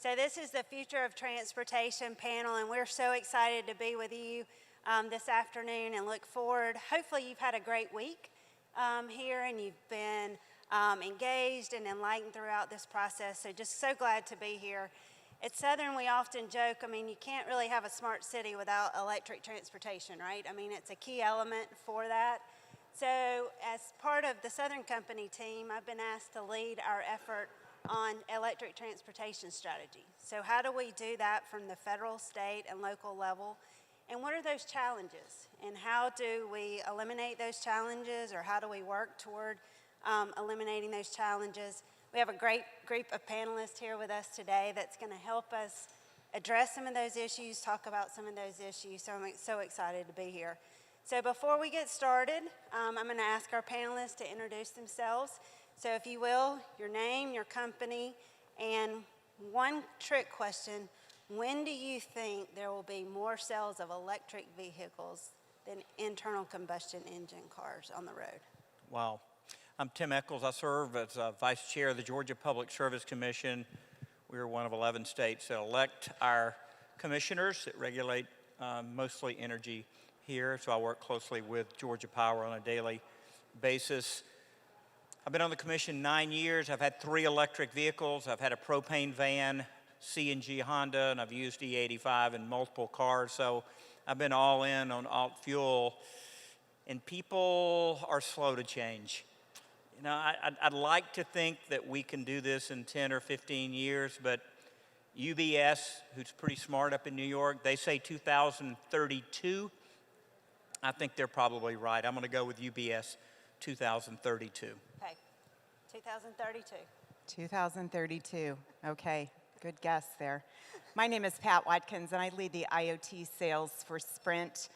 So this is the Future of Transportation panel, and we're so excited to be with you this afternoon and look forward. Hopefully you've had a great week here and you've been engaged and enlightened throughout this process. So just so glad to be here. At Southern, we often joke, I mean, you can't really have a smart city without electric transportation, right? I mean, it's a key element for that. So as part of the Southern Company team, I've been asked to lead our effort on electric transportation strategy. So how do we do that from the federal, state, and local level? And what are those challenges? And how do we eliminate those challenges, or how do we work toward eliminating those challenges? We have a great group of panelists here with us today that's going to help us address some of those issues, talk about some of those issues, so I'm so excited to be here. So before we get started, I'm going to ask our panelists to introduce themselves. So if you will, your name, your company, and one trick question: when do you think there will be more sales of electric vehicles than internal combustion engine cars on the road? Wow. I'm Tim Echols. I serve as Vice Chair of the Georgia Public Service Commission. We are one of 11 states that elect our commissioners that regulate mostly energy here, so I work closely with Georgia Power on a daily basis. I've been on the commission 9 years. I've had 3 electric vehicles. I've had a propane van, CNG Honda, and I've used E85 in multiple cars, so I've been all in on alt fuel, and people are slow to change. You know, I'd like to think that we can do this in 10 or 15 years, but UBS, who's pretty smart up in New York, they say 2032. I think they're probably right. I'm going to go with UBS 2032. Okay, 2032. 2032. Okay, good guess there. My name is Pat Watkins, and I lead the IoT sales for Sprint.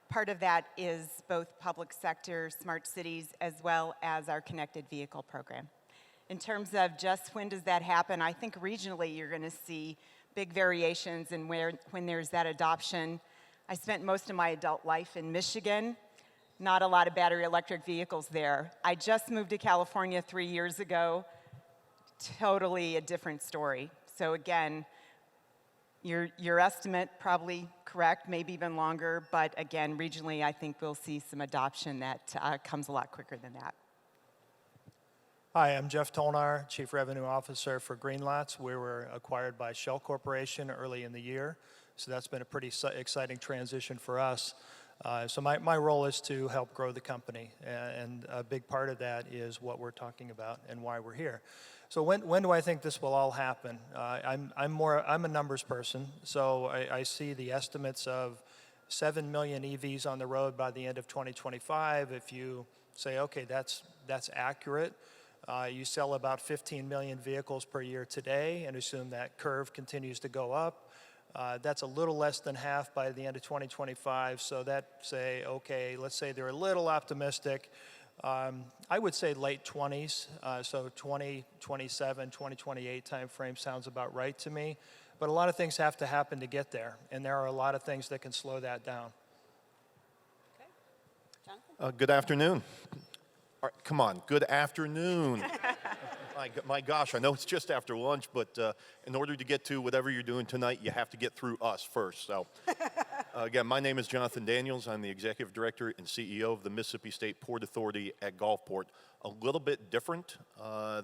Part of that is both public sector, smart cities, as well as our connected vehicle program. In terms of just when does that happen, I think regionally you're going to see big variations in when there's that adoption. I spent most of my adult life in Michigan. Not a lot of battery electric vehicles there. I just moved to California 3 years ago. Totally a different story. So again, your estimate probably correct, maybe even longer, but again, regionally, I think we'll see some adoption that comes a lot quicker than that. Hi, I'm Jeff Tolnar, Chief Revenue Officer for Greenlots. We were acquired by Shell Corporation early in the year, so that's been a pretty exciting transition for us. So my role is to help grow the company, and a big part of that is what we're talking about and why we're here. So when do I think this will all happen? I'm a numbers person, so I see the estimates of 7 million EVs on the road by the end of 2025. If you say, okay, that's accurate, you sell about 15 million vehicles per year today, and assume that curve continues to go up. That's a little less than half by the end of 2025, so that say, okay, let's say they're a little optimistic. I would say late 20s, so 2027, 2028 time frame sounds about right to me. But a lot of things have to happen to get there, and there are a lot of things that can slow that down. Okay. Jonathan? Good afternoon. All right, come on, good afternoon. My gosh, I know it's just after lunch, but in order to get to whatever you're doing tonight, you have to get through us first. So, again, my name is Jonathan Daniels. I'm the Executive Director and CEO of the Mississippi State Port Authority at Gulfport. A little bit different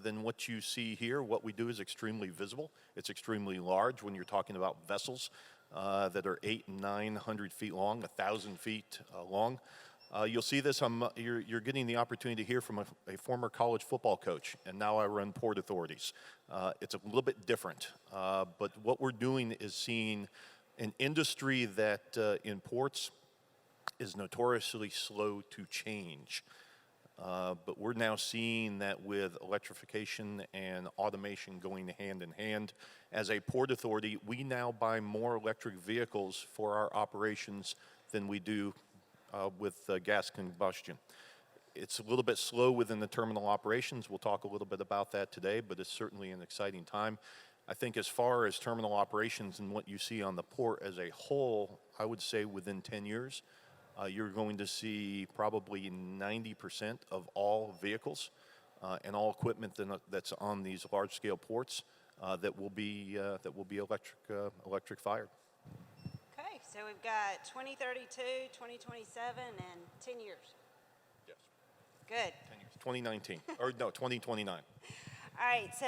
than what you see here. What we do is extremely visible. It's extremely large when you're talking about vessels that are 800 and 900 feet long, 1,000 feet long. You'll see this, you're getting the opportunity to hear from a former college football coach, and now I run port authorities. It's a little bit different, but what we're doing is seeing an industry that in ports is notoriously slow to change. But we're now seeing that with electrification and automation going hand in hand. As a port authority, we now buy more electric vehicles for our operations than we do with gas combustion. It's a little bit slow within the terminal operations. We'll talk a little bit about that today, but it's certainly an exciting time. I think as far as terminal operations and what you see on the port as a whole, I would say within 10 years, you're going to see probably 90% of all vehicles and all equipment that's on these large-scale ports that will be electric fired. Okay, so we've got 2032, 2027, and 10 years. Yes. Good. 10 years. 2019, or no, 2029. All right, so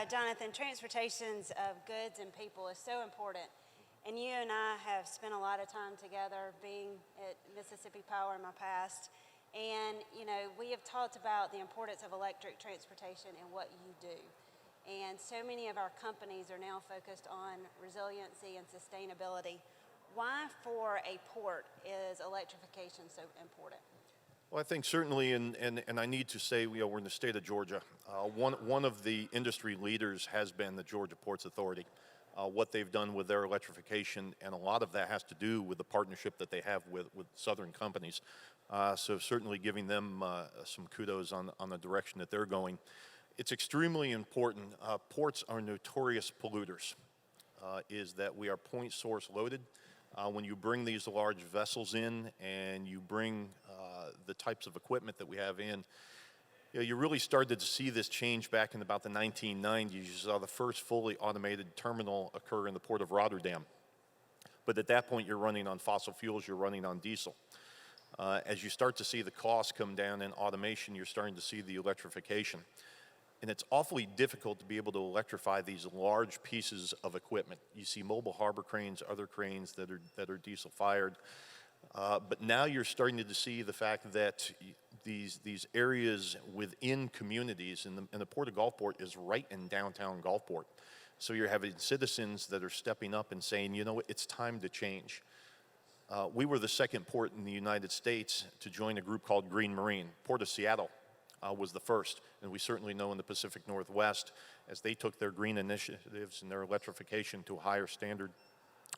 Jonathan, transportations of goods and people is so important. And you and I have spent a lot of time together being at Mississippi Power in my past. And, you know, we have talked about the importance of electric transportation and what you do. And so many of our companies are now focused on resiliency and sustainability. Why for a port is electrification so important? Well, I think certainly, and I need to say, we're in the state of Georgia. One of the industry leaders has been the Georgia Ports Authority. What they've done with their electrification, and a lot of that has to do with the partnership that they have with Southern companies. So certainly giving them some kudos on the direction that they're going. It's extremely important. Ports are notorious polluters, is that we are point source loaded. When you bring these large vessels in and you bring the types of equipment that we have in, you really started to see this change back in about the 1990s. You saw the first fully automated terminal occur in the port of Rotterdam. But at that point, you're running on fossil fuels, you're running on diesel. As you start to see the costs come down in automation, you're starting to see the electrification. And it's awfully difficult to be able to electrify these large pieces of equipment. You see mobile harbor cranes, other cranes that are diesel fired. But now you're starting to see the fact that these areas within communities, and the Port of Gulfport is right in downtown Gulfport. So you're having citizens that are stepping up and saying, you know what, it's time to change. We were the second port in the United States to join a group called Green Marine. Port of Seattle was the first, and we certainly know in the Pacific Northwest, as they took their green initiatives and their electrification to a higher standard,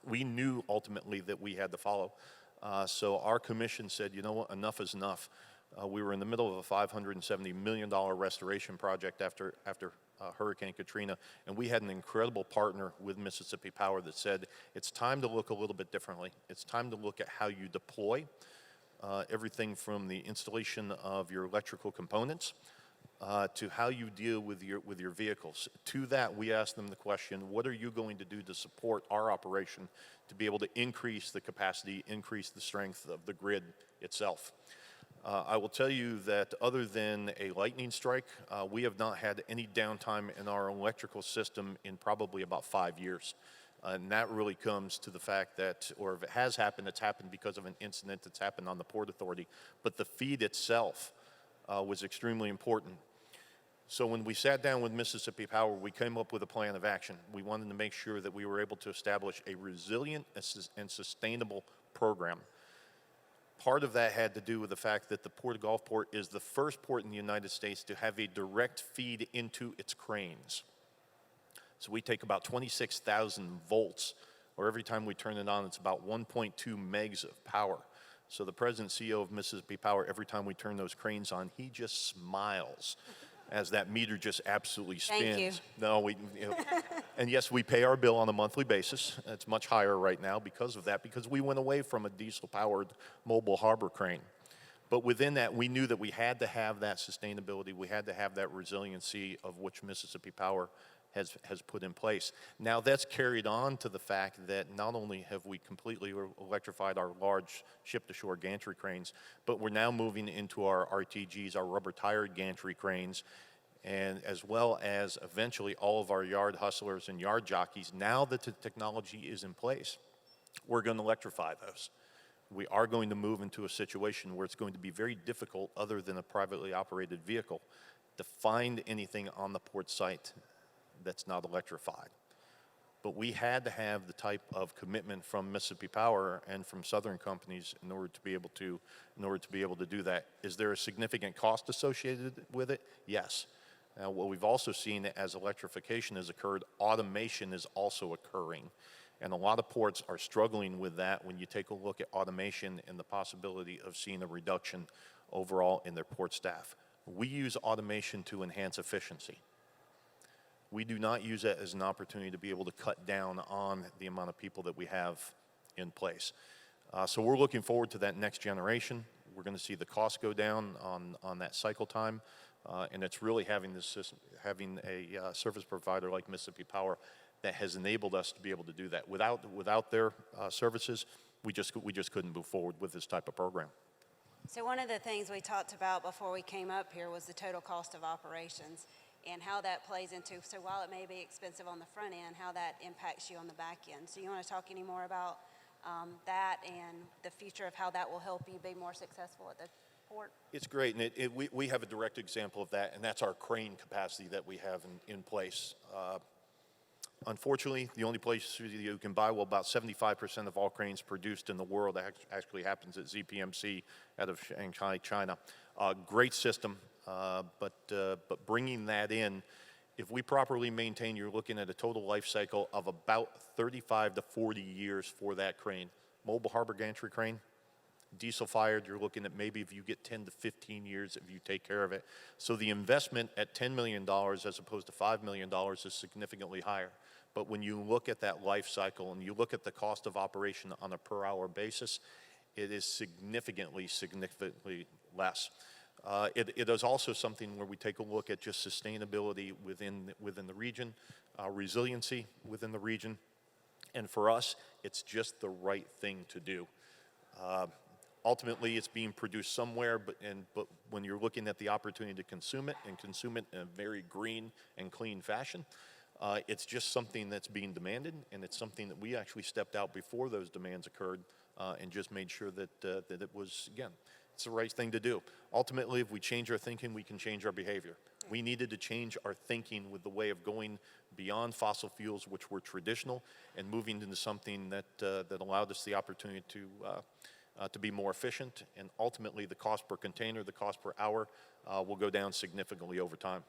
we knew ultimately that we had to follow. So our commission said, you know what, enough is enough. We were in the middle of a $570 million restoration project after Hurricane Katrina, and we had an incredible partner with Mississippi Power that said, it's time to look a little bit differently. It's time to look at how you deploy everything from the installation of your electrical components to how you deal with your vehicles. To that, we asked them the question, what are you going to do to support our operation to be able to increase the capacity, increase the strength of the grid itself? I will tell you that other than a lightning strike, we have not had any downtime in our electrical system in probably about 5 years. And that really comes to the fact that, or if it has happened, it's happened because of an incident that's happened on the Port Authority. But the feed itself was extremely important. So when we sat down with Mississippi Power, we came up with a plan of action. We wanted to make sure that we were able to establish a resilient and sustainable program. Part of that had to do with the fact that the Port of Gulfport is the first port in the United States to have a direct feed into its cranes. So we take about 26,000 volts, or every time we turn it on, it's about 1.2 megs of power. So the president and CEO of Mississippi Power, every time we turn those cranes on, he just smiles as that meter just absolutely spins. Thank you. No, and yes, we pay our bill on a monthly basis. It's much higher right now because of that, because we went away from a diesel-powered mobile harbor crane. But within that, we knew that we had to have that sustainability. We had to have that resiliency of which Mississippi Power has put in place. Now that's carried on to the fact that not only have we completely electrified our large ship-to-shore gantry cranes, but we're now moving into our RTGs, our rubber-tired gantry cranes, and as well as eventually all of our yard hustlers and yard jockeys. Now that the technology is in place, we're going to electrify those. We are going to move into a situation where it's going to be very difficult, other than a privately operated vehicle, to find anything on the port site that's not electrified. But we had to have the type of commitment from Mississippi Power and from Southern companies in order to be able to do that. Is there a significant cost associated with it? Yes. Now, what we've also seen as electrification has occurred, automation is also occurring. And a lot of ports are struggling with that when you take a look at automation and the possibility of seeing a reduction overall in their port staff. We use automation to enhance efficiency. We do not use it as an opportunity to be able to cut down on the amount of people that we have in place. So we're looking forward to that next generation. We're going to see the cost go down on that cycle time. And it's really having this system, having a service provider like Mississippi Power that has enabled us to be able to do that. Without their services, we just couldn't move forward with this type of program. So one of the things we talked about before we came up here was the total cost of operations and how that plays into, so while it may be expensive on the front end, how that impacts you on the back end. So you want to talk any more about that and the future of how that will help you be more successful at the port? It's great, and we have a direct example of that, and that's our crane capacity that we have in place. Unfortunately, the only place you can buy, well, about 75% of all cranes produced in the world actually happens at ZPMC out of Shanghai, China. Great system, but bringing that in, if we properly maintain, you're looking at a total life cycle of about 35 to 40 years for that crane. Mobile harbor gantry crane, diesel fired, you're looking at maybe if you get 10 to 15 years if you take care of it. So the investment at $10 million as opposed to $5 million is significantly higher. But when you look at that life cycle and you look at the cost of operation on a per hour basis, it is significantly less. It is also something where we take a look at just sustainability within the region, resiliency within the region, and for us, it's just the right thing to do. Ultimately, it's being produced somewhere, but when you're looking at the opportunity to consume it and consume it in a very green and clean fashion, it's just something that's being demanded, and it's something that we actually stepped out before those demands occurred and just made sure that it was, again, it's the right thing to do. Ultimately, if we change our thinking, we can change our behavior. We needed to change our thinking with the way of going beyond fossil fuels, which were traditional, and moving into something that allowed us the opportunity to be more efficient, and ultimately the cost per container, the cost per hour will go down significantly over time.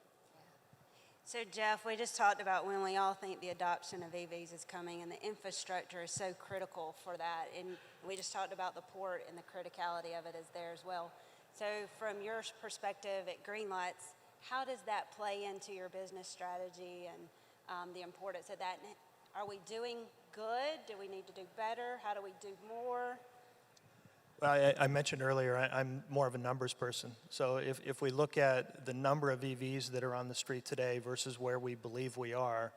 So Jeff, we just talked about when we all think the adoption of EVs is coming, and the infrastructure is so critical for that. And we just talked about the port and the criticality of it is there as well. So from your perspective at Greenlots, how does that play into your business strategy and the importance of that? Are we doing good? Do we need to do better? How do we do more? Well, I mentioned earlier, I'm more of a numbers person. So if we look at the number of EVs that are on the street today versus where we believe we are,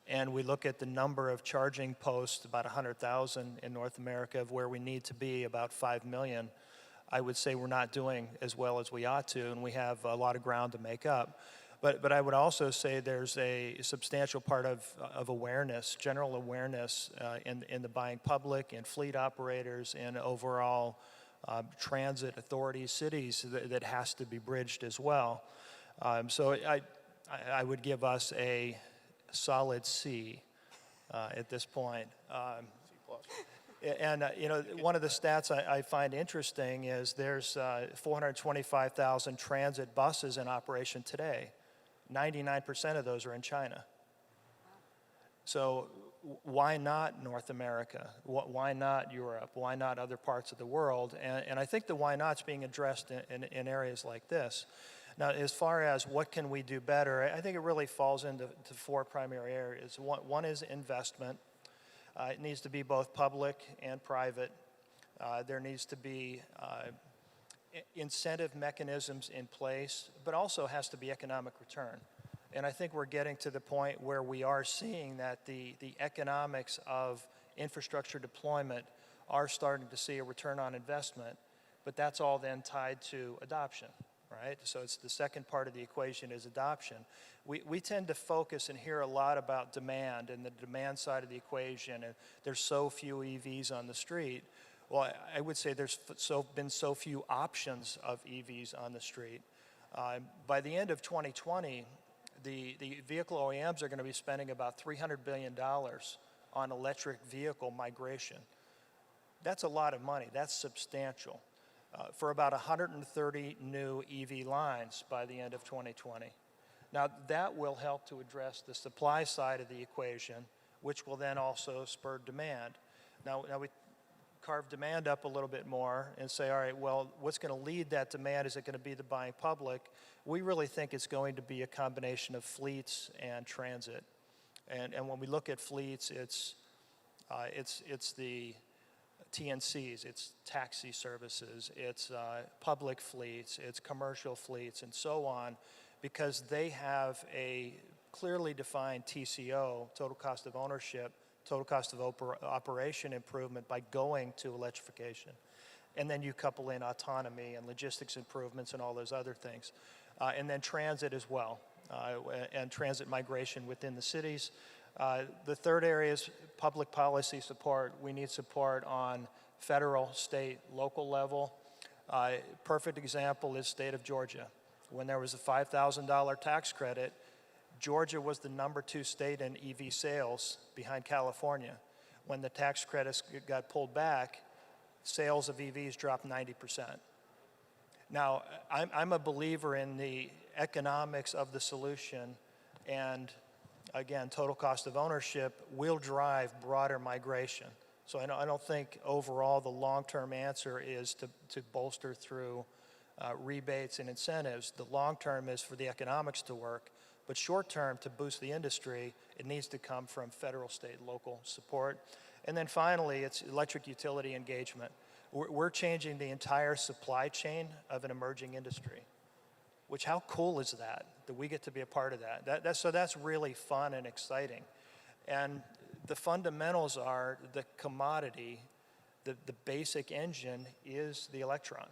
and we look at the number of charging posts, about 100,000 in North America, of where we need to be, about 5 million, I would say we're not doing as well as we ought to, and we have a lot of ground to make up. But I would also say there's a substantial part of awareness, general awareness in the buying public, in fleet operators, and overall transit authorities, cities, that has to be bridged as well. So I would give us a solid C at this point. And you know, one of the stats I find interesting is there's 425,000 transit buses in operation today. 99% of those are in China. So why not North America? Why not Europe? Why not other parts of the world? And I think the why not's being addressed in areas like this. Now, as far as what can we do better, I think it really falls into four primary areas. One is investment. It needs to be both public and private. There needs to be incentive mechanisms in place, but also has to be economic return. And I think we're getting to the point where we are seeing that the economics of infrastructure deployment are starting to see a return on investment, but that's all then tied to adoption, right? So it's the second part of the equation is adoption. We tend to focus and hear a lot about demand and the demand side of the equation, and there's so few EVs on the street. Well, I would say there's been so few options of EVs on the street. By the end of 2020, the vehicle OEMs are going to be spending about $300 billion on electric vehicle migration. That's a lot of money. That's substantial. For about 130 new EV lines by the end of 2020. Now, that will help to address the supply side of the equation, which will then also spur demand. Now we carve demand up a little bit more and say, all right, well, what's going to lead that demand? Is it going to be the buying public? We really think it's going to be a combination of fleets and transit. And when we look at fleets, it's the TNCs, it's taxi services, it's public fleets, it's commercial fleets, and so on, because they have a clearly defined TCO, total cost of ownership, total cost of operation improvement by going to electrification. And then you couple in autonomy and logistics improvements and all those other things. And then transit as well, and transit migration within the cities. The third area is public policy support. We need support on federal, state, local level. Perfect example is state of Georgia. When there was a $5,000 tax credit, Georgia was the #2 state in EV sales behind California. When the tax credits got pulled back, sales of EVs dropped 90%. Now, I'm a believer in the economics of the solution, and again, total cost of ownership will drive broader migration. So I don't think overall the long-term answer is to bolster through rebates and incentives. The long term is for the economics to work, but short term, to boost the industry, it needs to come from federal, state, local support. And then finally, it's electric utility engagement. We're changing the entire supply chain of an emerging industry, which how cool is that we get to be a part of that? So that's really fun and exciting. And the fundamentals are the commodity, the basic engine is the electron.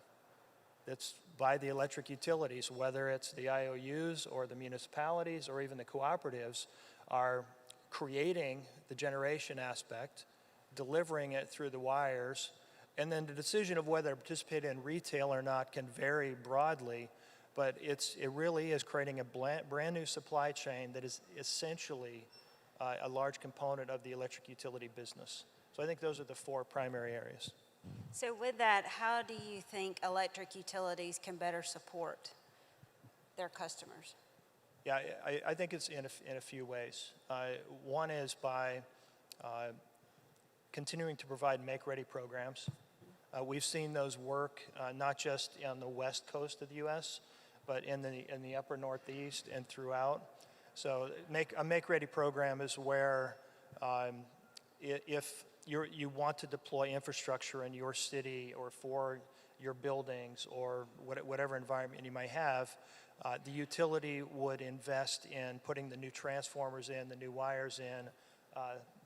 That's by the electric utilities, whether it's the IOUs or the municipalities or even the cooperatives, are creating the generation aspect, delivering it through the wires, and then the decision of whether to participate in retail or not can vary broadly, but it really is creating a brand new supply chain that is essentially a large component of the electric utility business. So I think those are the 4 primary areas. So with that, how do you think electric utilities can better support their customers? Yeah, I think it's in a few ways. One is by continuing to provide make-ready programs. We've seen those work not just on the west coast of the U.S., but in the upper northeast and throughout. So a make-ready program is where if you want to deploy infrastructure in your city or for your buildings or whatever environment you might have, the utility would invest in putting the new transformers in, the new wires in,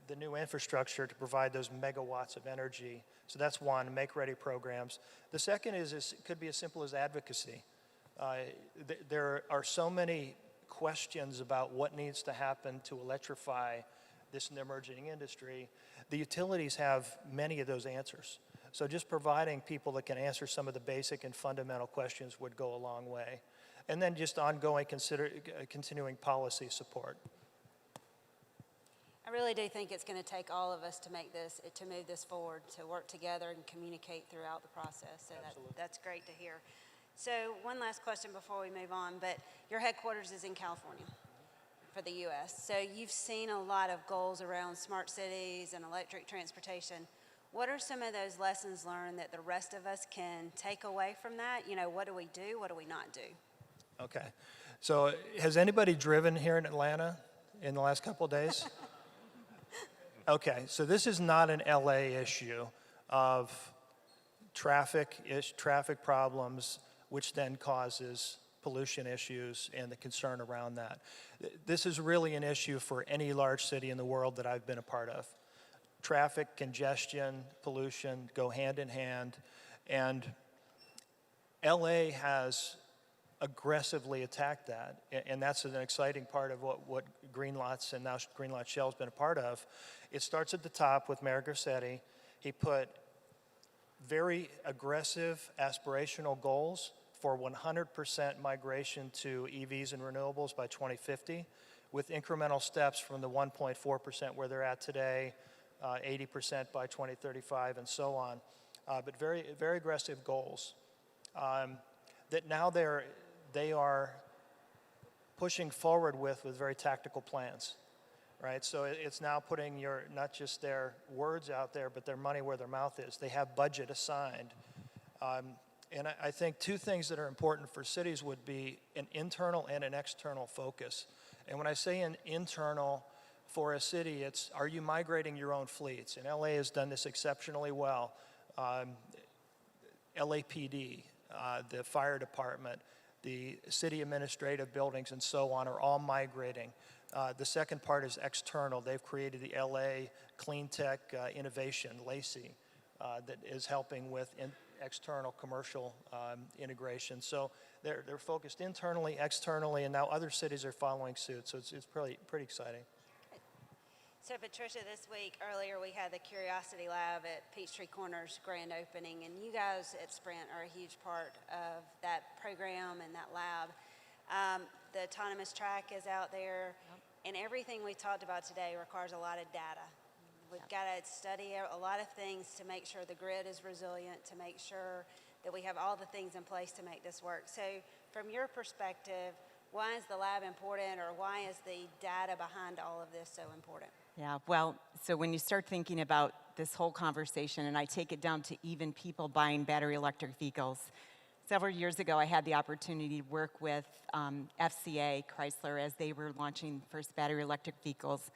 the new infrastructure to provide those megawatts of energy. So that's one, make-ready programs. The second is it could be as simple as advocacy. There are so many questions about what needs to happen to electrify this emerging industry. The utilities have many of those answers. So just providing people that can answer some of the basic and fundamental questions would go a long way. And then just ongoing continuing policy support. I really do think it's going to take all of us to move this forward, to work together and communicate throughout the process. So that's great to hear. So one last question before we move on, but your headquarters is in California for the U.S. So you've seen a lot of goals around smart cities and electric transportation. What are some of those lessons learned that the rest of us can take away from that? You know, what do we do? What do we not do? Okay. So has anybody driven here in Atlanta in the last couple of days? Okay, so this is not an LA issue of traffic problems, which then causes pollution issues and the concern around that. This is really an issue for any large city in the world that I've been a part of. Traffic, congestion, pollution go hand in hand, and LA has aggressively attacked that, and that's an exciting part of what Greenlots and now Greenlots Shell has been a part of. It starts at the top with Mayor Garcetti. He put very aggressive aspirational goals for 100% migration to EVs and renewables by 2050, with incremental steps from the 1.4% where they're at today, 80% by 2035, and so on. But very, very aggressive goals that now they are pushing forward with very tactical plans, right? So it's now putting not just their words out there, but their money where their mouth is. They have budget assigned. And I think 2 things that are important for cities would be an internal and an external focus. And when I say an internal for a city, it's, are you migrating your own fleets? And LA has done this exceptionally well. LAPD, the fire department, the city administrative buildings and so on are all migrating. The second part is external. They've created the LA Clean Tech Innovation, LACI, that is helping with external commercial integration. So they're focused internally, externally, and now other cities are following suit. So it's pretty exciting. So Patricia, this week, earlier we had the Curiosity Lab at Peachtree Corners grand opening, and you guys at Sprint are a huge part of that program and that lab. The autonomous track is out there, and everything we talked about today requires a lot of data. We've got to study a lot of things to make sure the grid is resilient, to make sure that we have all the things in place to make this work. So from your perspective, why is the lab important, or why is the data behind all of this so important? Yeah, well, so when you start thinking about this whole conversation, and I take it down to even people buying battery electric vehicles. Several years ago, I had the opportunity to work with FCA, Chrysler, as they were launching first battery electric vehicles.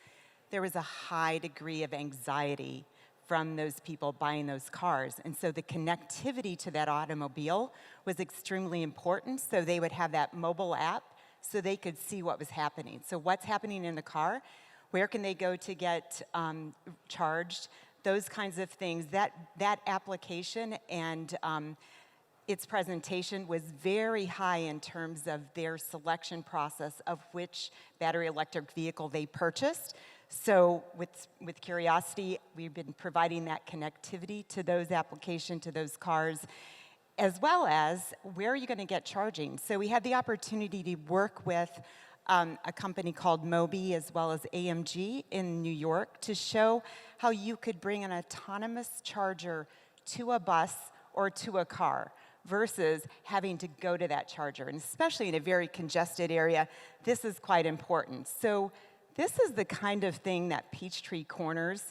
There was a high degree of anxiety from those people buying those cars. And so the connectivity to that automobile was extremely important. So they would have that mobile app so they could see what was happening. So what's happening in the car? Where can they go to get charged? Those kinds of things. That application and its presentation was very high in terms of their selection process of which battery electric vehicle they purchased. So with Curiosity, we've been providing that connectivity to those applications, to those cars, as well as where are you going to get charging? So we had the opportunity to work with a company called Moby as well as AMG in New York to show how you could bring an autonomous charger to a bus or to a car versus having to go to that charger. And especially in a very congested area, this is quite important. So this is the kind of thing that Peachtree Corners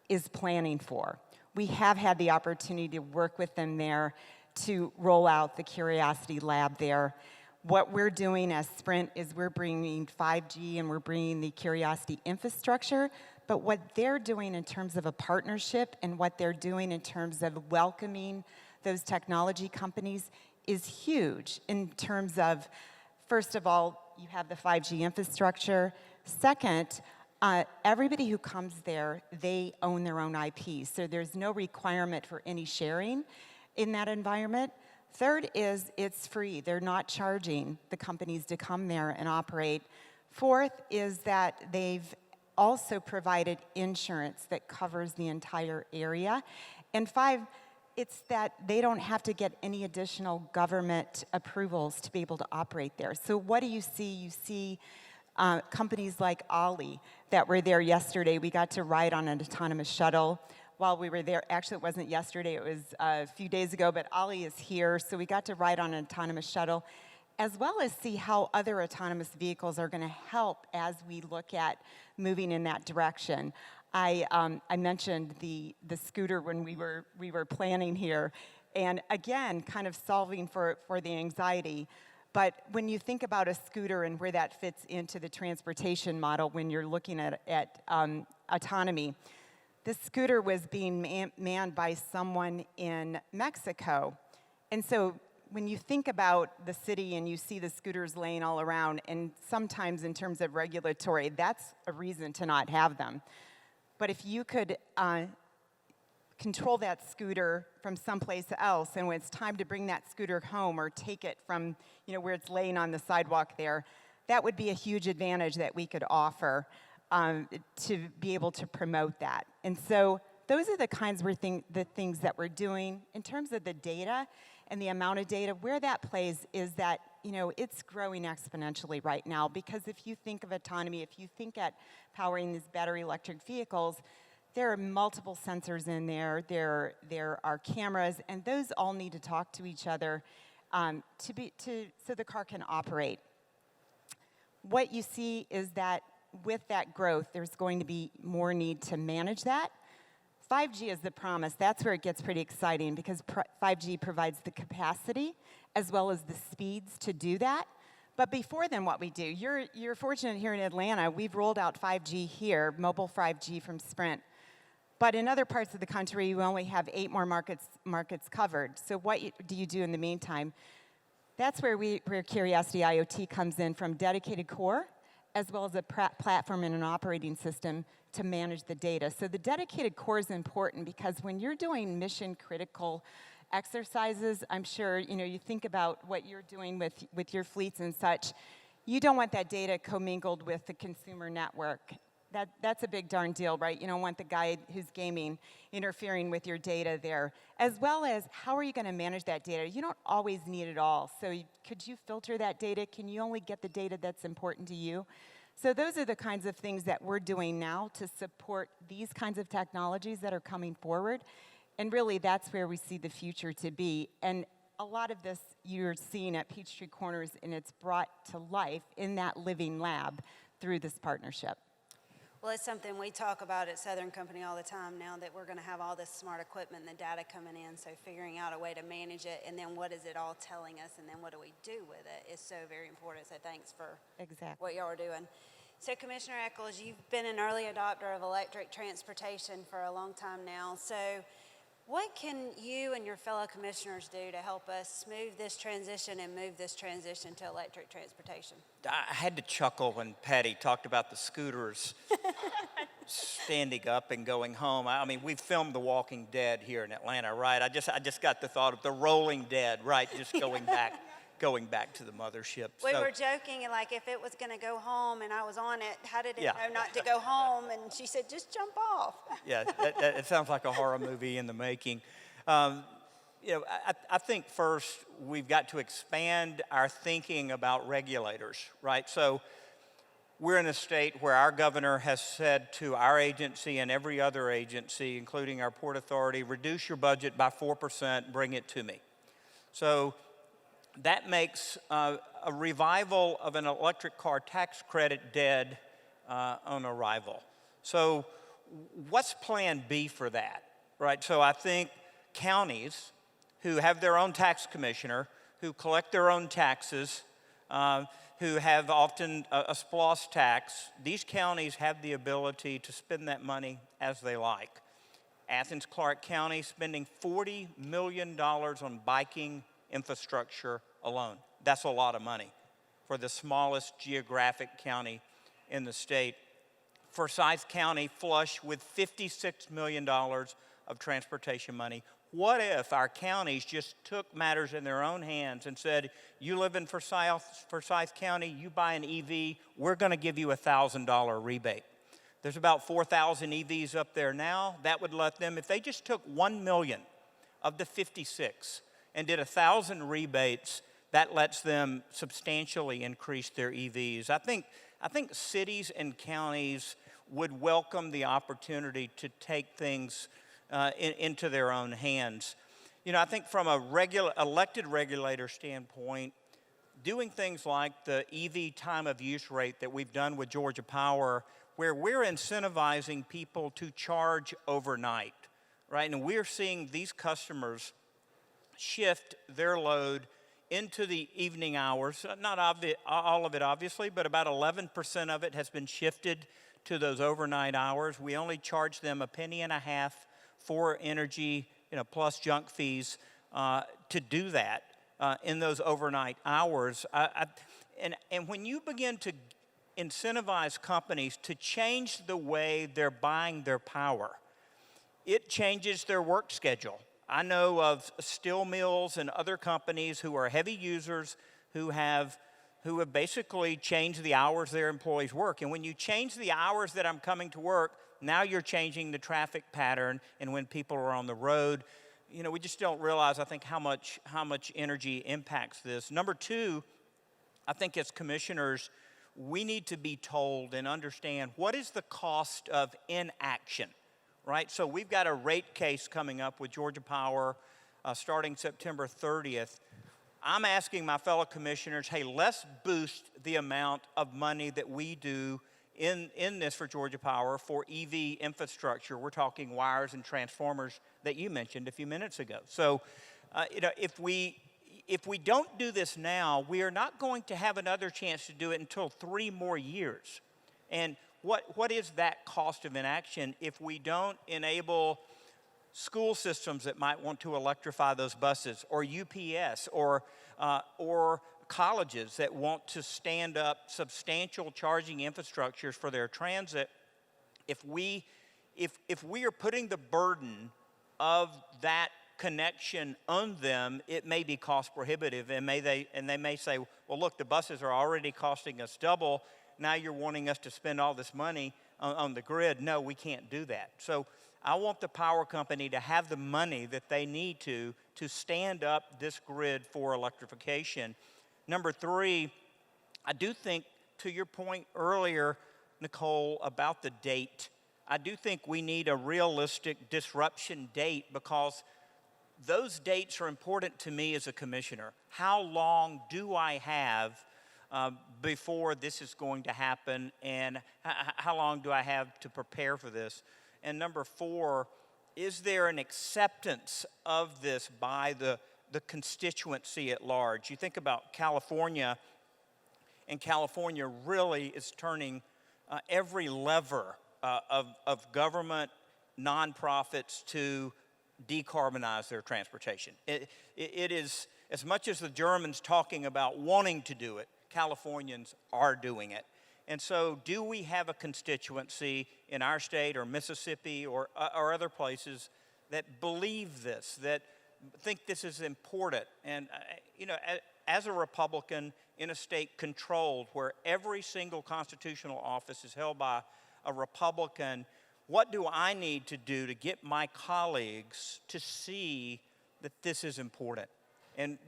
is planning for. We have had the opportunity to work with them there to roll out the Curiosity Lab there. What we're doing as Sprint is we're bringing 5G and we're bringing the Curiosity infrastructure, but what they're doing in terms of a partnership and what they're doing in terms of welcoming those technology companies is huge in terms of, first of all, you have the 5G infrastructure. Second, everybody who comes there, they own their own IP, so there's no requirement for any sharing in that environment. Third is it's free. They're not charging the companies to come there and operate. Fourth is that they've also provided insurance that covers the entire area. And five, it's that they don't have to get any additional government approvals to be able to operate there. So what do you see? You see companies like Ollie that were there yesterday. We got to ride on an autonomous shuttle while we were there. Actually, it wasn't yesterday, it was a few days ago, but Ollie is here, so we got to ride on an autonomous shuttle, as well as see how other autonomous vehicles are going to help as we look at moving in that direction. I mentioned the scooter when we were planning here, and again, kind of solving for the anxiety. But when you think about a scooter and where that fits into the transportation model when you're looking at autonomy, this scooter was being manned by someone in Mexico. And so when you think about the city and you see the scooters laying all around, and sometimes in terms of regulatory, that's a reason to not have them. But if you could control that scooter from someplace else, and when it's time to bring that scooter home or take it from where it's laying on the sidewalk there, that would be a huge advantage that we could offer to be able to promote that. And so those are the kinds of the things that we're doing. In terms of the data and the amount of data, where that plays is that it's growing exponentially right now, because if you think of autonomy, if you think at powering these battery electric vehicles, there are multiple sensors in there, there are cameras, and those all need to talk to each other so the car can operate. What you see is that with that growth, there's going to be more need to manage that. 5G is the promise. That's where it gets pretty exciting, because 5G provides the capacity as well as the speeds to do that. But before then, what we do, you're fortunate here in Atlanta, we've rolled out 5G here, mobile 5G from Sprint. But in other parts of the country, we only have 8 more markets covered. So what do you do in the meantime? That's where Curiosity IoT comes in, from dedicated core, as well as a platform and an operating system to manage the data. So the dedicated core is important because when you're doing mission critical exercises, I'm sure you think about what you're doing with your fleets and such. You don't want that data commingled with the consumer network. That's a big darn deal, right? You don't want the guy who's gaming interfering with your data there. As well as, how are you going to manage that data? You don't always need it all. So could you filter that data? Can you only get the data that's important to you? So those are the kinds of things that we're doing now to support these kinds of technologies that are coming forward. And really, that's where we see the future to be. And a lot of this you're seeing at Peachtree Corners, and it's brought to life in that living lab through this partnership. Well, it's something we talk about at Southern Company all the time now, that we're going to have all this smart equipment and the data coming in, so figuring out a way to manage it, and then what is it all telling us, and then what do we do with it is so very important. So thanks for what y'all are doing. So Commissioner Echols, you've been an early adopter of electric transportation for a long time now. So what can you and your fellow commissioners do to help us smooth this transition and move this transition to electric transportation? I had to chuckle when Patty talked about the scooters standing up and going home. I mean, we filmed The Walking Dead here in Atlanta, right? I just got the thought of the Rolling Dead, right? Just going back to the mothership. We were joking, like, if it was going to go home and I was on it, how did it know not to go home? And she said, just jump off. Yeah, it sounds like a horror movie in the making. I think first we've got to expand our thinking about regulators, right? So we're in a state where our governor has said to our agency and every other agency, including our Port Authority, reduce your budget by 4%, bring it to me. So that makes a revival of an electric car tax credit dead on arrival. So what's plan B for that, right? So I think counties who have their own tax commissioner, who collect their own taxes, who have often a SPLOST tax, these counties have the ability to spend that money as they like. Athens-Clarke County spending $40 million on biking infrastructure alone. That's a lot of money for the smallest geographic county in the state. Forsyth County flush with $56 million of transportation money. What if our counties just took matters in their own hands and said, you live in Forsyth County, you buy an EV, we're going to give you a $1,000 rebate. There's about 4,000 EVs up there now. That would let them, if they just took 1 million of the 56 and did 1,000 rebates, that lets them substantially increase their EVs. I think cities and counties would welcome the opportunity to take things into their own hands. I think from a elected regulator standpoint, doing things like the EV time of use rate that we've done with Georgia Power, where we're incentivizing people to charge overnight, right? And we're seeing these customers shift their load into the evening hours. Not all of it, obviously, but about 11% of it has been shifted to those overnight hours. We only charge them $0.015 for energy, plus junk fees to do that in those overnight hours. And when you begin to incentivize companies to change the way they're buying their power, it changes their work schedule. I know of steel mills and other companies who are heavy users who have basically changed the hours their employees work. And when you change the hours that I'm coming to work, now you're changing the traffic pattern and when people are on the road. We just don't realize, I think, how much energy impacts this. Number two, I think as commissioners, we need to be told and understand what is the cost of inaction. Right, so we've got a rate case coming up with Georgia Power starting September 30th. I'm asking my fellow commissioners, hey, let's boost the amount of money that we do in this for Georgia Power for EV infrastructure. We're talking wires and transformers that you mentioned a few minutes ago. So, if if we don't do this now, we are not going to have another chance to do it until 3 more years. And what is that cost of inaction if we don't enable school systems that might want to electrify those buses, or UPS, or colleges that want to stand up substantial charging infrastructures for their transit? If we are putting the burden of that connection on them, it may be cost prohibitive, and they may say, well, look, the buses are already costing us double. Now you're wanting us to spend all this money on the grid. No, we can't do that. So I want the power company to have the money that they need to stand up this grid for electrification. Number 3, I do think, to your point earlier, Nicole, about the date, I do think we need a realistic disruption date, because those dates are important to me as a commissioner. How long do I have before this is going to happen, and how long do I have to prepare for this? And number 4, is there an acceptance of this by the constituency at large? You think about California, and California really is turning every lever of government, nonprofits to decarbonize their transportation. It is, as much as the Germans talking about wanting to do it, Californians are doing it. And so do we have a constituency in our state or Mississippi or other places that believe this, that think this is important? And, as a Republican in a state controlled where every single constitutional office is held by a Republican, what do I need to do to get my colleagues to see that this is important? And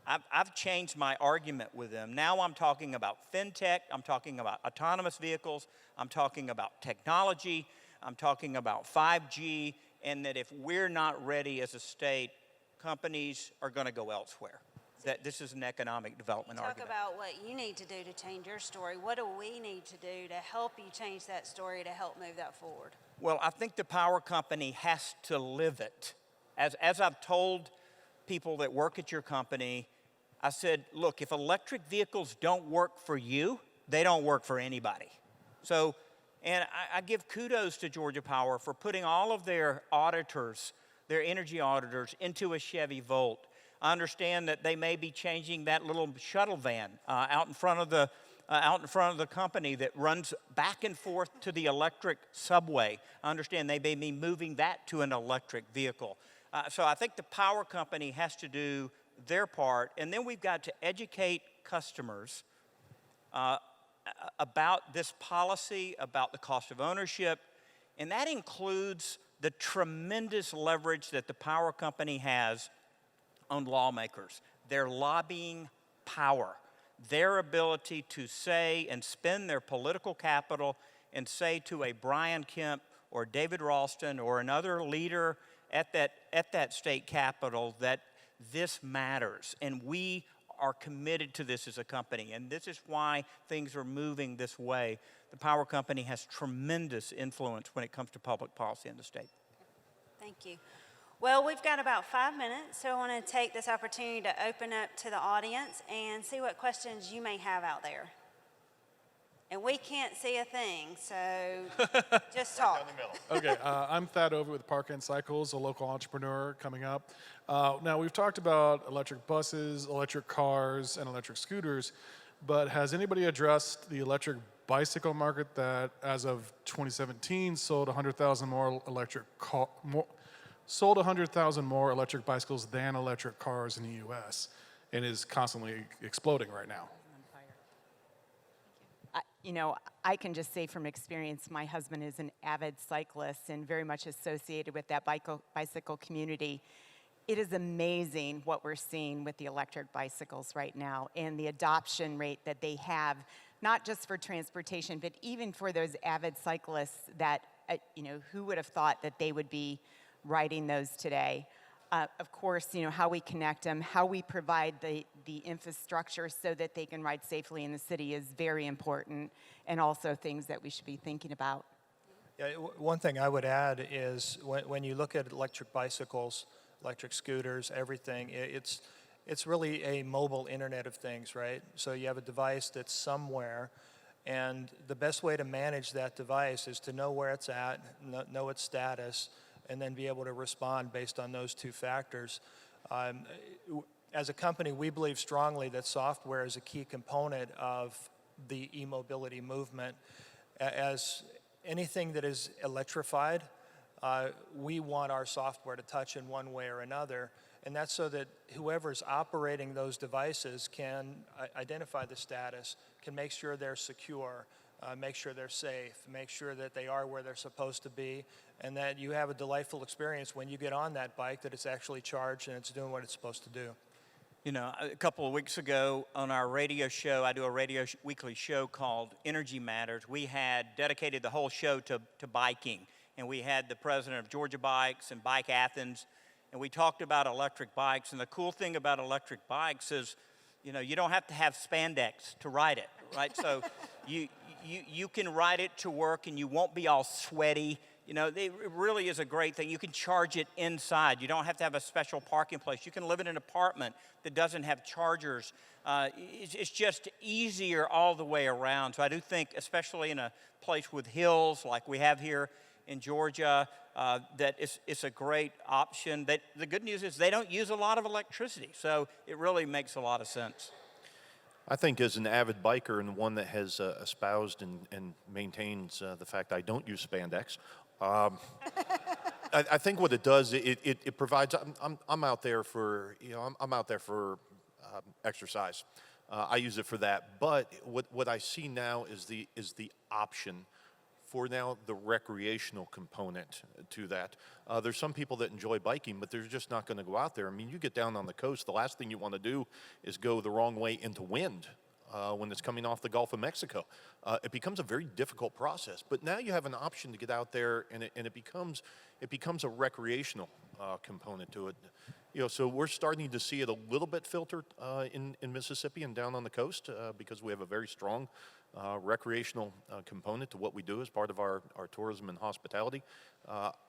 I've changed my argument with them. Now I'm talking about fintech, I'm talking about autonomous vehicles, I'm talking about technology, I'm talking about 5G, and that if we're not ready as a state, companies are going to go elsewhere. That this is an economic development argument. Talk about what you need to do to change your story. What do we need to do to help you change that story, to help move that forward? Well, I think the power company has to live it. As I've told people that work at your company, I said, look, if electric vehicles don't work for you, they don't work for anybody. So, and I give kudos to Georgia Power for putting all of their auditors, their energy auditors, into a Chevy Volt. I understand that they may be changing that little shuttle van out in front of the company that runs back and forth to the electric subway. I understand they may be moving that to an electric vehicle. So I think the power company has to do their part, and then we've got to educate customers about this policy, about the cost of ownership, and that includes the tremendous leverage that the power company has on lawmakers, their lobbying power, their ability to say and spend their political capital and say to a Brian Kemp or David Ralston or another leader at that state capitol that this matters, and we are committed to this as a company, and this is why things are moving this way. The power company has tremendous influence when it comes to public policy in the state. Thank you. Well, we've got about 5 minutes, so I want to take this opportunity to open up to the audience and see what questions you may have out there. And we can't see a thing, so just talk. Okay, I'm Thad Over with Park and Cycles, a local entrepreneur coming up. Now, we've talked about electric buses, electric cars, and electric scooters, but has anybody addressed the electric bicycle market that, as of 2017, sold 100,000 more electric bicycles than electric cars in the U.S. and is constantly exploding right now? I can just say from experience, my husband is an avid cyclist and very much associated with that bicycle community. It is amazing what we're seeing with the electric bicycles right now and the adoption rate that they have, not just for transportation, but even for those avid cyclists that, who would have thought that they would be riding those today. Of course, how we connect them, how we provide the infrastructure so that they can ride safely in the city is very important, and also things that we should be thinking about. Yeah, one thing I would add is when you look at electric bicycles, electric scooters, everything, it's really a mobile Internet of Things, right? So you have a device that's somewhere, and the best way to manage that device is to know where it's at, know its status, and then be able to respond based on those two factors. As a company, we believe strongly that software is a key component of the e-mobility movement. As anything that is electrified, we want our software to touch in one way or another, and that's so that whoever's operating those devices can identify the status, can make sure they're secure, make sure they're safe, make sure that they are where they're supposed to be, and that you have a delightful experience when you get on that bike, that it's actually charged and it's doing what it's supposed to do. You know, a couple of weeks ago on our radio show, I do a weekly show called Energy Matters. We had dedicated the whole show to biking, and we had the president of Georgia Bikes and Bike Athens, and we talked about electric bikes. And the cool thing about electric bikes is, you know, you don't have to have spandex to ride it, right? So you can ride it to work and you won't be all sweaty. You know, it really is a great thing. You can charge it inside. You don't have to have a special parking place. You can live in an apartment that doesn't have chargers. It's just easier all the way around. So I do think, especially in a place with hills like we have here in Georgia, that it's a great option. That the good news is they don't use a lot of electricity, so it really makes a lot of sense. I think as an avid biker and one that has espoused and maintains the fact I don't use spandex, I think what it does, it provides. I'm out there for I'm out there for exercise. I use it for that. But what I see now is the option for now the recreational component to that. There's some people that enjoy biking, but they're just not going to go out there. I mean, you get down on the coast, the last thing you want to do is go the wrong way into wind when it's coming off the Gulf of Mexico. It becomes a very difficult process. But now you have an option to get out there, and it becomes a recreational component to it. You know, so we're starting to see it a little bit filtered in Mississippi and down on the coast because we have a very strong recreational component to what we do as part of our tourism and hospitality.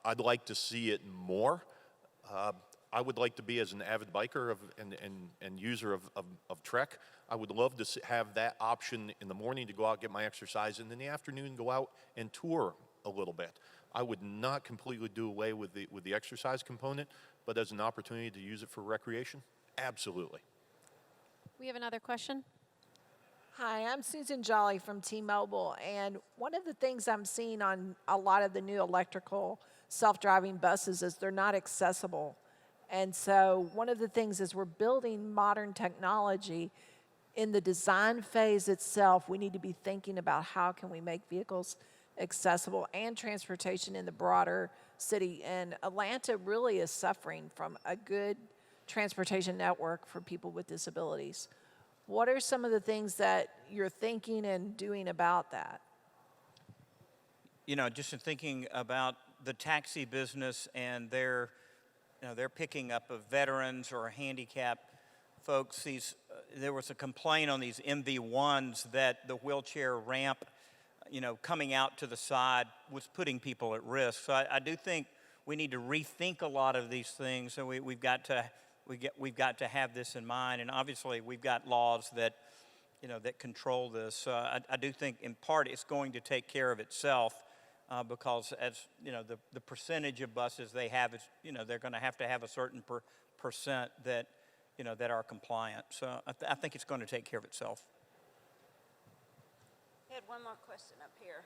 I'd like to see it more. I would like to be, as an avid biker and user of Trek, I would love to have that option in the morning to go out, get my exercise, and in the afternoon go out and tour a little bit. I would not completely do away with the exercise component, but as an opportunity to use it for recreation, absolutely. We have another question. Hi, I'm Susan Jolly from T-Mobile, and one of the things I'm seeing on a lot of the new electrical self-driving buses is they're not accessible. And so one of the things is we're building modern technology. In the design phase itself, we need to be thinking about how can we make vehicles accessible and transportation in the broader city. And Atlanta really is suffering from a good transportation network for people with disabilities. What are some of the things that you're thinking and doing about that? You know, just in thinking about the taxi business and their picking up of veterans or handicapped folks, there was a complaint on these MV1s that the wheelchair ramp, coming out to the side was putting people at risk. So I do think we need to rethink a lot of these things, and we've got to have this in mind. And obviously, we've got laws that control this. I do think, in part, it's going to take care of itself because, as the percentage of buses they have is, they're going to have a certain percent that are compliant. So I think it's going to take care of itself. We had one more question up here.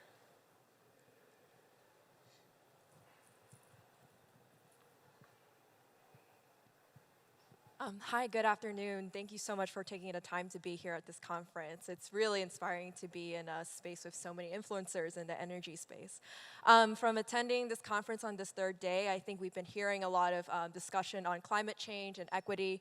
Hi, good afternoon. Thank you so much for taking the time to be here at this conference. It's really inspiring to be in a space with so many influencers in the energy space. From attending this conference on this third day, I think we've been hearing a lot of discussion on climate change and equity.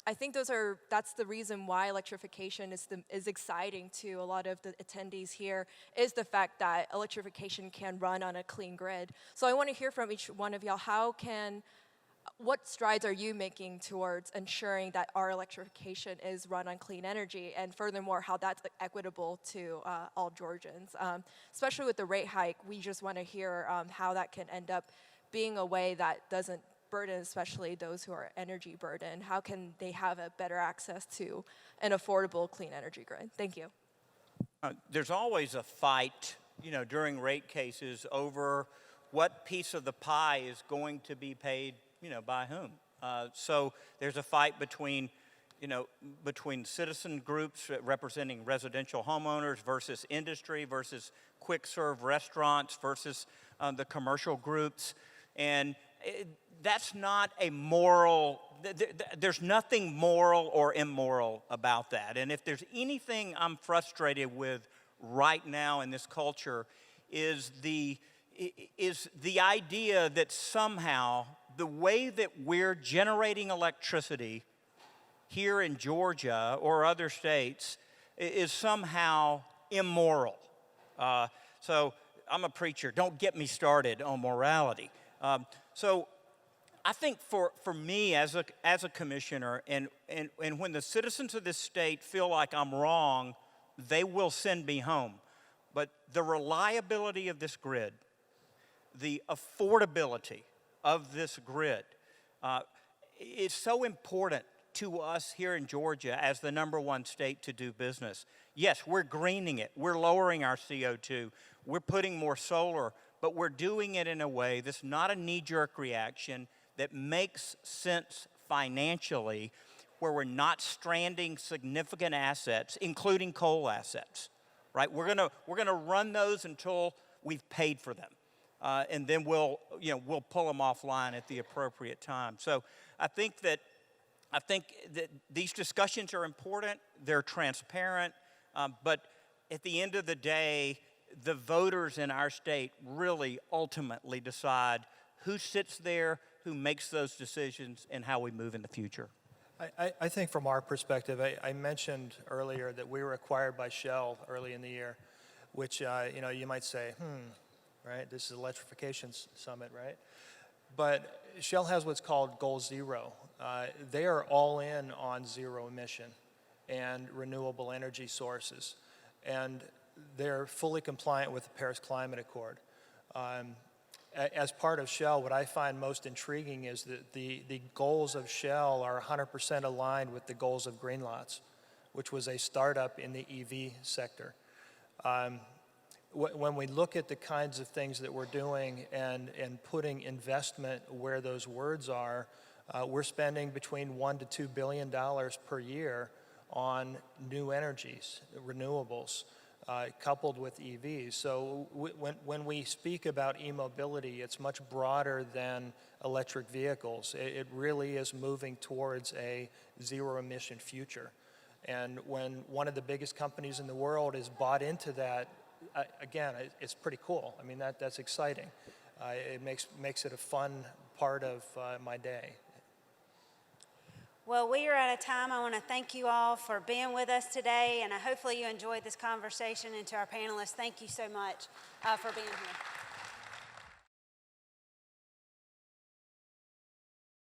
I think that's the reason why electrification is exciting to a lot of the attendees here, is the fact that electrification can run on a clean grid. So I want to hear from each one of y'all, what strides are you making towards ensuring that our electrification is run on clean energy, and furthermore, how that's equitable to all Georgians? Especially with the rate hike, we just want to hear how that can end up being a way that doesn't burdened, especially those who are energy burdened? How can they have a better access to an affordable clean energy grid? Thank you. There's always a fight, during rate cases over what piece of the pie is going to be paid, by whom. So there's a fight between citizen groups representing residential homeowners versus industry versus quick serve restaurants versus the commercial groups. And that's not a moral, there's nothing moral or immoral about that. And if there's anything I'm frustrated with right now in this culture is the idea that somehow the way that we're generating electricity here in Georgia or other states is somehow immoral. So I'm a preacher. Don't get me started on morality. So I think for me as a commissioner, and when the citizens of this state feel like I'm wrong, they will send me home. But the reliability of this grid, the affordability of this grid is so important to us here in Georgia as the #1 state to do business. Yes, we're greening it. We're lowering our CO2. We're putting more solar, but we're doing it in a way that's not a knee-jerk reaction, that makes sense financially, where we're not stranding significant assets, including coal assets, right? We're gonna run those until we've paid for them, and then we'll pull them offline at the appropriate time. So I think that these discussions are important. They're transparent, but at the end of the day, the voters in our state really ultimately decide who sits there, who makes those decisions, and how we move in the future. I think from our perspective, I mentioned earlier that we were acquired by Shell early in the year, which, you might say, right? This is Electrification Summit, right? But Shell has what's called Goal Zero. They are all in on zero emission and renewable energy sources. And they're fully compliant with the Paris Climate Accord. As part of Shell, what I find most intriguing is that the goals of Shell are 100% aligned with the goals of Greenlots, which was a startup in the EV sector. When we look at the kinds of things that we're doing and putting investment where those words are, we're spending between $1 to $2 billion per year on new energies, renewables, coupled with EVs. So when we speak about e-mobility, it's much broader than electric vehicles. It really is moving towards a zero-emission future. And when one of the biggest companies in the world is bought into that, again, it's pretty cool. I mean, that's exciting. It makes it a fun part of my day. Well, we are out of time. I want to thank you all for being with us today, and hopefully you enjoyed this conversation. And to our panelists, thank you so much for being here.